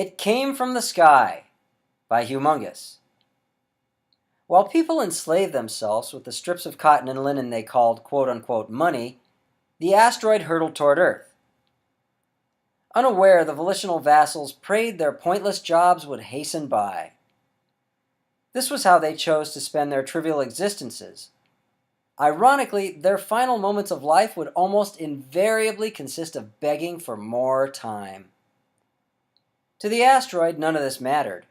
It Came from the Sky by Humongous. While people enslaved themselves with the strips of cotton and linen they called quote-unquote money, the asteroid hurtled toward Earth. Unaware, the volitional vassals prayed their pointless jobs would hasten by. This was how they chose to spend their trivial existences. Ironically, their final moments of life would almost invariably consist of begging for more time. To the asteroid, none of this mattered.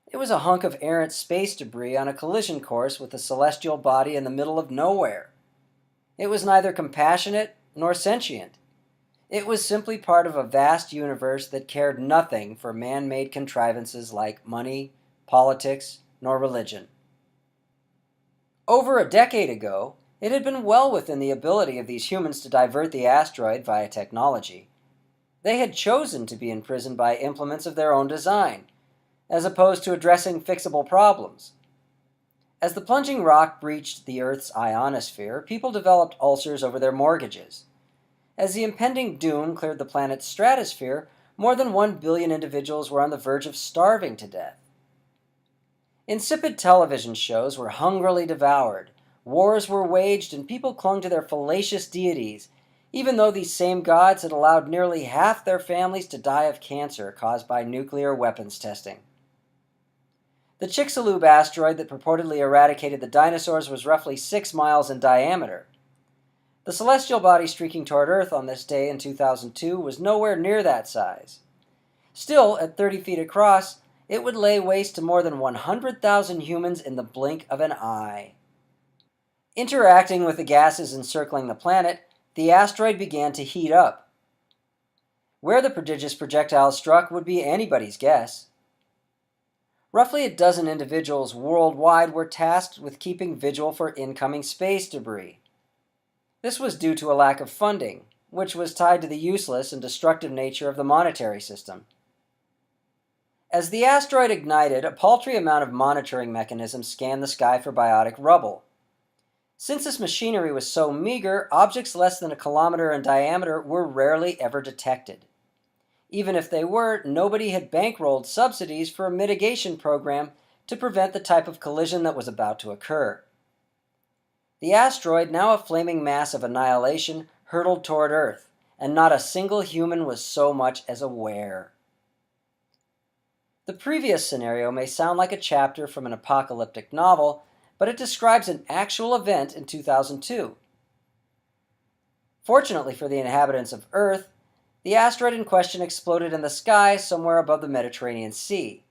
It was a hunk of errant space debris on a collision course with a celestial body in the middle of nowhere. It was neither compassionate nor sentient. It was simply part of a vast universe that cared nothing for man-made contrivances like money, politics, nor religion. Over a decade ago, it had been well within the ability of these humans to divert the asteroid via technology. They had chosen to be imprisoned by implements of their own design, as opposed to addressing fixable problems. As the plunging rock breached the Earth's ionosphere, people developed ulcers over their mortgages. As the impending doom cleared the planet's stratosphere, more than 1 billion individuals were on the verge of starving to death. Insipid television shows were hungrily devoured, wars were waged, and people clung to their fallacious deities, even though these same gods had allowed nearly half their families to die of cancer caused by nuclear weapons testing. The Chicxulub asteroid that purportedly eradicated the dinosaurs was roughly 6 miles in diameter. The celestial body streaking toward Earth on this day in 2002 was nowhere near that size. Still, at 30 feet across, it would lay waste to more than 100,000 humans in the blink of an eye. Interacting with the gases encircling the planet, the asteroid began to heat up. Where the prodigious projectile struck would be anybody's guess. Roughly a dozen individuals worldwide were tasked with keeping vigil for incoming space debris. This was due to a lack of funding, which was tied to the useless and destructive nature of the monetary system. As the asteroid ignited, a paltry amount of monitoring mechanisms scanned the sky for biotic rubble. Since this machinery was so meager, objects less than a kilometer in diameter were rarely ever detected. Even if they were, nobody had bankrolled subsidies for a mitigation program to prevent the type of collision that was about to occur. The asteroid, now a flaming mass of annihilation, hurtled toward Earth, and not a single human was so much as aware. The previous scenario may sound like a chapter from an apocalyptic novel, but it describes an actual event in 2002. Fortunately for the inhabitants of Earth, the asteroid in question exploded in the sky somewhere above the Mediterranean Sea.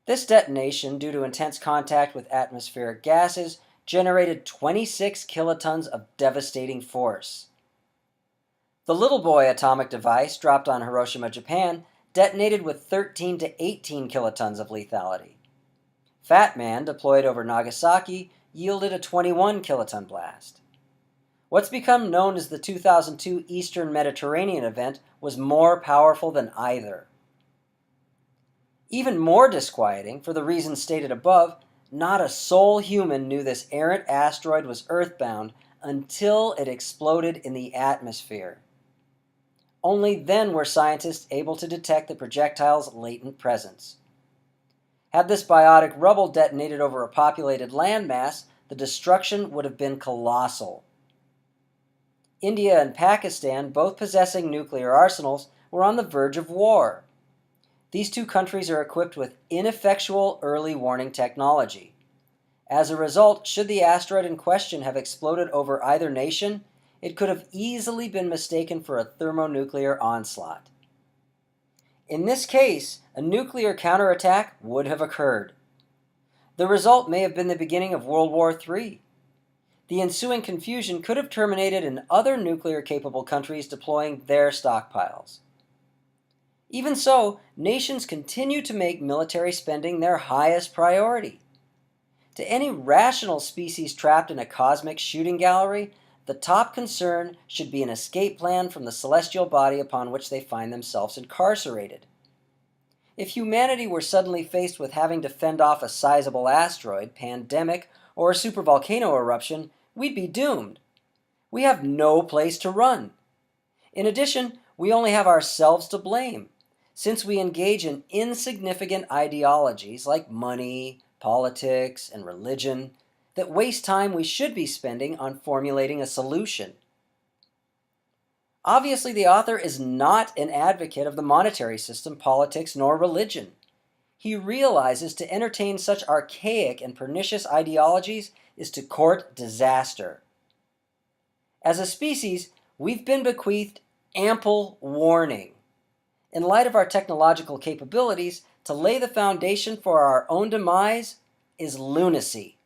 This detonation, due to intense contact with atmospheric gases, generated 26 kilotons of devastating force. The Little Boy atomic device, dropped on Hiroshima, Japan, detonated with 13 to 18 kilotons of lethality. Fat Man, deployed over Nagasaki, yielded a 21 kiloton blast. What's become known as the 2002 Eastern Mediterranean event was more powerful than either. Even more disquieting, for the reasons stated above, not a sole human knew this errant asteroid was earthbound until it exploded in the atmosphere. Only then were scientists able to detect the projectile's latent presence. Had this biotic rubble detonated over a populated landmass, the destruction would have been colossal. India and Pakistan, both possessing nuclear arsenals, were on the verge of war. These two countries are equipped with ineffectual early warning technology. As a result, should the asteroid in question have exploded over either nation, it could have easily been mistaken for a thermonuclear onslaught. In this case, a nuclear counterattack would have occurred. The result may have been the beginning of World War III. The ensuing confusion could have terminated in other nuclear-capable countries deploying their stockpiles. Even so, nations continue to make military spending their highest priority. To any rational species trapped in a cosmic shooting gallery, the top concern should be an escape plan from the celestial body upon which they find themselves incarcerated. If humanity were suddenly faced with having to fend off a sizable asteroid, pandemic, or a supervolcano eruption, we'd be doomed. We have no place to run. In addition, we only have ourselves to blame. since we engage in insignificant ideologies like money, politics, and religion that waste time we should be spending on formulating a solution. Obviously, the author is not an advocate of the monetary system, politics, nor religion. He realizes to entertain such archaic and pernicious ideologies is to court disaster. As a species, we've been bequeathed ample warning. In light of our technological capabilities, to lay the foundation for our own demise is lunacy.